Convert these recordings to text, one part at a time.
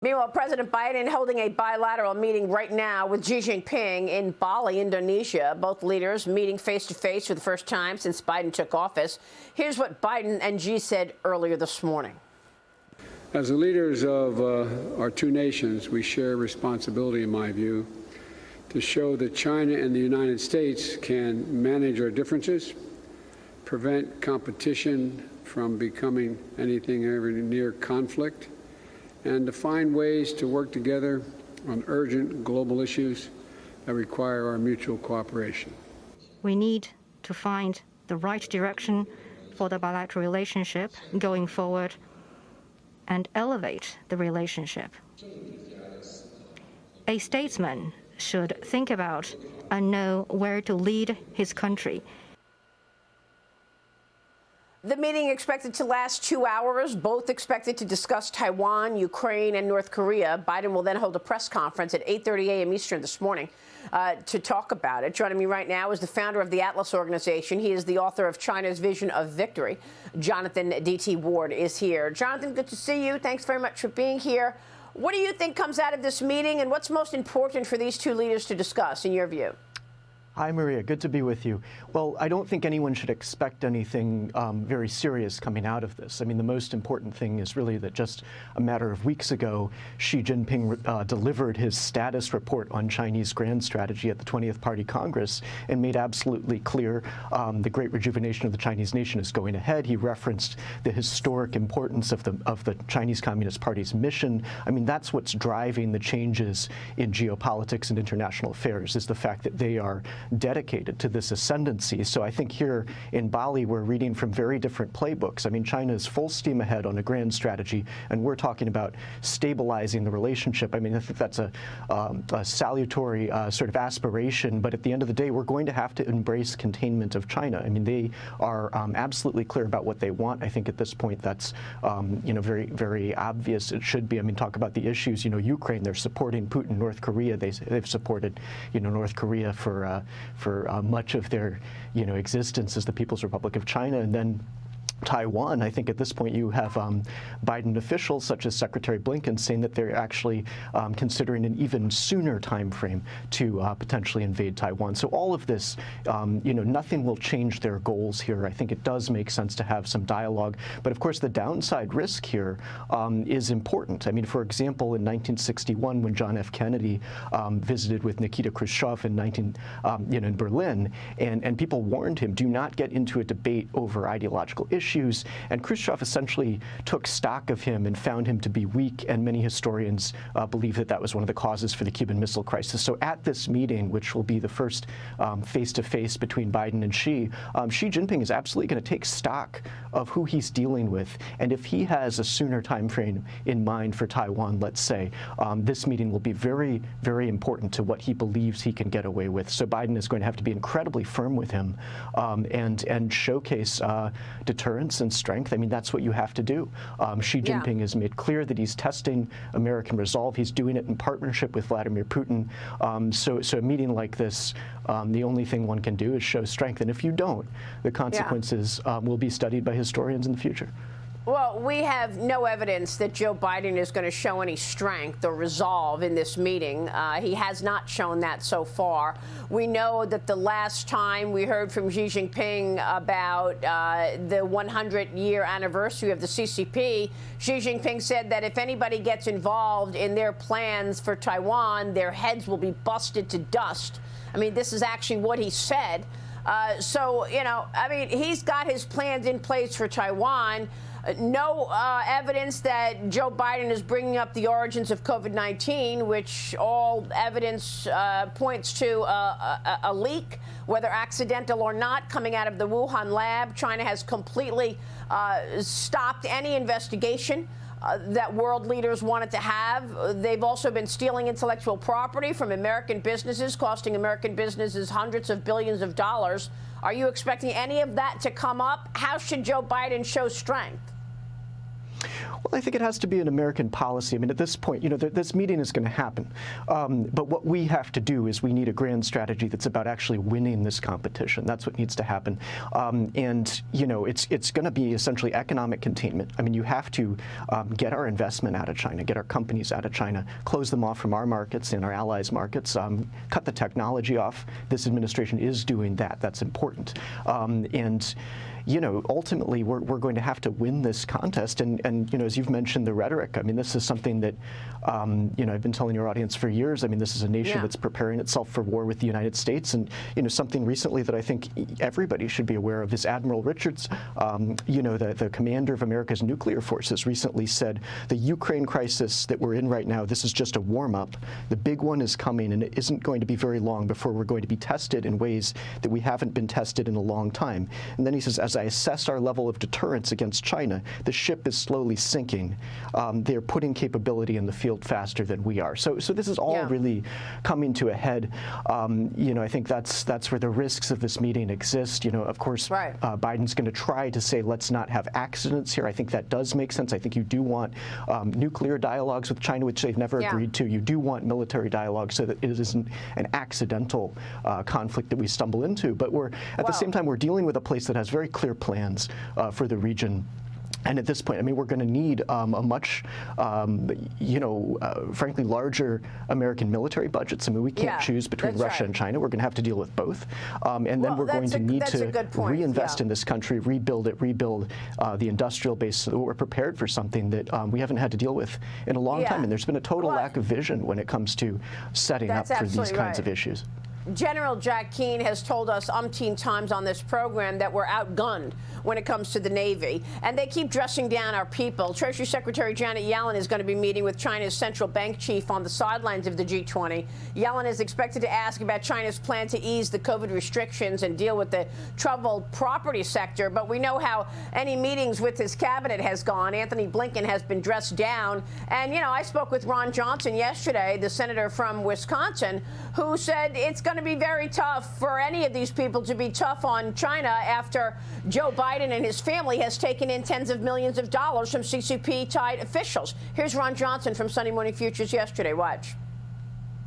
Meanwhile, President Biden holding a bilateral meeting right now with Xi Jinping in Bali, Indonesia. Both leaders meeting face-to-face for the first time since Biden took office. Here's what Biden and Xi said earlier this morning. As the leaders of our two nations, we share responsibility, in my view, to show that China and the United States can manage our differences, prevent competition from becoming anything ever near conflict, and to find ways to work together on urgent global issues that require our mutual cooperation. We need to find the right direction for the bilateral relationship going forward and elevate the relationship. A statesman should think about and know where to lead his country. The meeting expected to last 2 hours, both expected to discuss Taiwan, Ukraine, and North Korea. Biden will then hold a press conference at 8:30 a.m. Eastern this morning to talk about it. Joining me right now is the founder of the Atlas Organization. He is the author of China's Vision of Victory. Jonathan D.T. Ward is here. Jonathan, good to see you. Thanks very much for being here. What do you think comes out of this meeting, and what's most important for these two leaders to discuss, in your view? Hi, Maria. Good to be with you. Well, I don't think anyone should expect anything very serious coming out of this. I mean, the most important thing is really that just a matter of weeks ago, Xi Jinping delivered his status report on Chinese grand strategy at the 20th Party Congress and made absolutely clear the great rejuvenation of the Chinese nation is going ahead. He referenced the historic importance of the Chinese Communist Party's mission. I mean, that's what's driving the changes in geopolitics and international affairs, is the fact that they are dedicated to this ascendancy. So I think here in Bali, we're reading from very different playbooks. I mean, China is full steam ahead on a grand strategy, and we're talking about stabilizing the relationship. I mean, I think that's a salutary sort of aspiration, but at the end of the day, we're going to have to embrace containment of China. I mean, they are absolutely clear about what they want. I think at this point, that's very, very obvious. It should be. I mean, talk about the issues. Ukraine, they're supporting Putin. North Korea, they've supported, North Korea for much of their, existence as the People's Republic of China. And then Taiwan, I think at this point you have Biden officials such as Secretary Blinken saying that they're actually considering an even sooner time frame to potentially invade Taiwan. So all of this, nothing will change their goals here. I think it does make sense to have some dialogue. But of course, the downside risk here is important. I mean, for example, in 1961, when John F. Kennedy visited with Nikita Khrushchev in Berlin, and people warned him, do not get into a debate over ideological issues. And Khrushchev essentially took stock of him and found him to be weak, and many historians believe that that was one of the causes for the Cuban Missile Crisis. So at this meeting, which will be the first face-to-face between Biden and Xi Jinping is absolutely going to take stock of who he's dealing with. And if he has a sooner time frame in mind for Taiwan, let's say, this meeting will be very, very important to what he believes he can get away with. So Biden is going to have to be incredibly firm with him and showcase deterrence and strength. I mean, that's what you have to do. Xi Jinping has made clear that he's testing American resolve. He's doing it in partnership with Vladimir Putin. So a meeting like this, the only thing one can do is show strength. And if you don't, the consequences will be studied by historians in the future. Well, we have no evidence that Joe Biden is going to show any strength or resolve in this meeting. He has not shown that so far. We know that the last time we heard from Xi Jinping about the 100-year anniversary of the CCP, Xi Jinping said that if anybody gets involved in their plans for Taiwan, their heads will be busted to dust. I mean, this is actually what he said. So, he's got his plans in place for Taiwan. No evidence that Joe Biden is bringing up the origins of COVID-19, which all evidence points to a leak, whether accidental or not, coming out of the Wuhan lab. China has completely stopped any investigation that world leaders wanted to have. They've also been stealing intellectual property from American businesses, costing American businesses hundreds of billions of dollars. Are you expecting any of that to come up? How should Joe Biden show strength? Well, I think it has to be an American policy. I mean, at this point, this meeting is going to happen. But what we have to do is we need a grand strategy that's about actually winning this competition. That's what needs to happen. And it's going to be essentially economic containment. I mean, you have to get our investment out of China, get our companies out of China, close them off from our markets and our allies' markets, cut the technology off. This administration is doing that. That's important. And ultimately, we're going to have to win this contest. And as you've mentioned, the rhetoric, I mean, this is something that, I've been telling your audience for years. I mean, this is a nation that's preparing itself for war with the United States. And, something recently that I think everybody should be aware of is Admiral Richards, the commander of America's nuclear forces, recently said the Ukraine crisis that we're in right now, this is just a warm-up. The big one is coming, and it isn't going to be very long before we're going to be tested in ways that we haven't been tested in a long time. And then he says, as I assess our level of deterrence against China, the ship is slowly sinking. They're putting capability in the field faster than we are. So this is all really coming to a head. I think that's where the risks of this meeting exist. Of course, Biden's going to try to say, let's not have accidents here. I think that does make sense. I think you do want nuclear dialogues with China, which they've never agreed to. You do want military dialogue so that it isn't an accidental conflict that we stumble into. But at the same time, we're dealing with a place that has very clear plans for the region. And at this point, I mean, we're going to need a much, frankly, larger American military budgets. I mean, we can't choose between Russia and China. We're going to have to deal with both. And then we're going to need to reinvest in this country, rebuild the industrial base so that we're prepared for something that we haven't had to deal with in a long time. And there's been a total lack of vision when it comes to setting up for these kinds of issues. General Jack Keane has told us umpteen times on this program that we're outgunned when it comes to the Navy, and they keep dressing down our people. Treasury Secretary Janet Yellen is going to be meeting with China's central bank chief on the sidelines of the G20. Yellen is expected to ask about China's plan to ease the COVID restrictions and deal with the troubled property sector, but we know how any meetings with his cabinet has gone. Anthony Blinken has been dressed down, and I spoke with Ron Johnson yesterday, the senator from Wisconsin, who said it's going to be very tough for any of these people to be tough on China after Joe Biden and his family has taken in tens of millions of dollars from CCP-tied officials. Here's Ron Johnson from Sunday Morning Futures yesterday. Watch.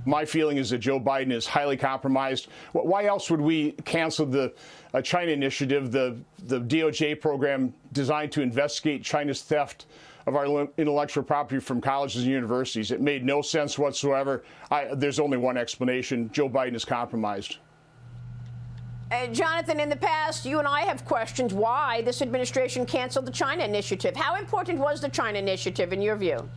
My feeling is that Joe Biden is highly compromised. Why else would we cancel the China initiative, the DOJ program designed to investigate China's theft of our intellectual property from colleges and universities? It made no sense whatsoever. There's only one explanation. Joe Biden is compromised. Jonathan, in the past, you and I have questioned why this administration canceled the China initiative. How important was the China initiative in your view?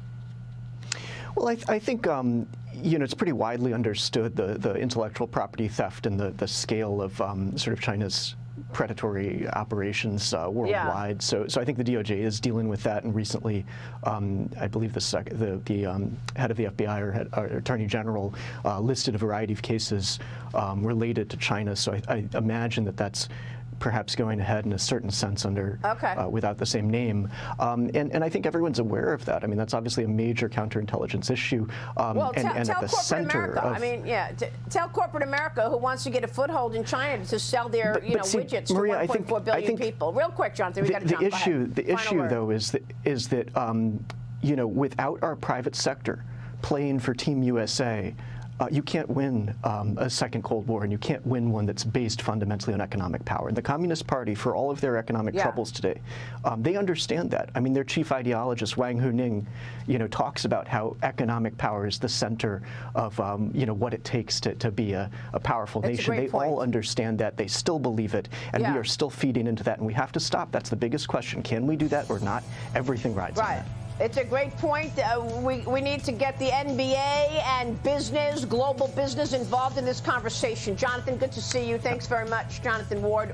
Well, I think it's pretty widely understood, the intellectual property theft and the scale of sort of China's predatory operations worldwide. So I think the DOJ is dealing with that, and recently, I believe the head of the FBI or Attorney General listed a variety of cases related to China. So I imagine that's perhaps going ahead in a certain sense under without the same name. And I think everyone's aware of that. I mean, that's obviously a major counterintelligence issue. Well, and tell at the center America. of, I mean, tell corporate America who wants to get a foothold in China to sell their widgets Maria, to 1.4 billion people. Real quick, Jonathan, we got to jump ahead. The issue, though, is that without our private sector playing for Team USA, you can't win a second Cold War, and you can't win one that's based fundamentally on economic power. And the Communist Party, for all of their economic troubles today, they understand that. I mean, their chief ideologist, Wang Huning, talks about how economic power is the center of, what it takes to be a powerful nation. They all understand that. They still believe it, and we are still feeding into that, and we have to stop. That's the biggest question. Can we do that or not? Everything rides on that. It's a great point. We need to get the NBA and business, global business, involved in this conversation. Jonathan, good to see you. Thanks very much, Jonathan Ward.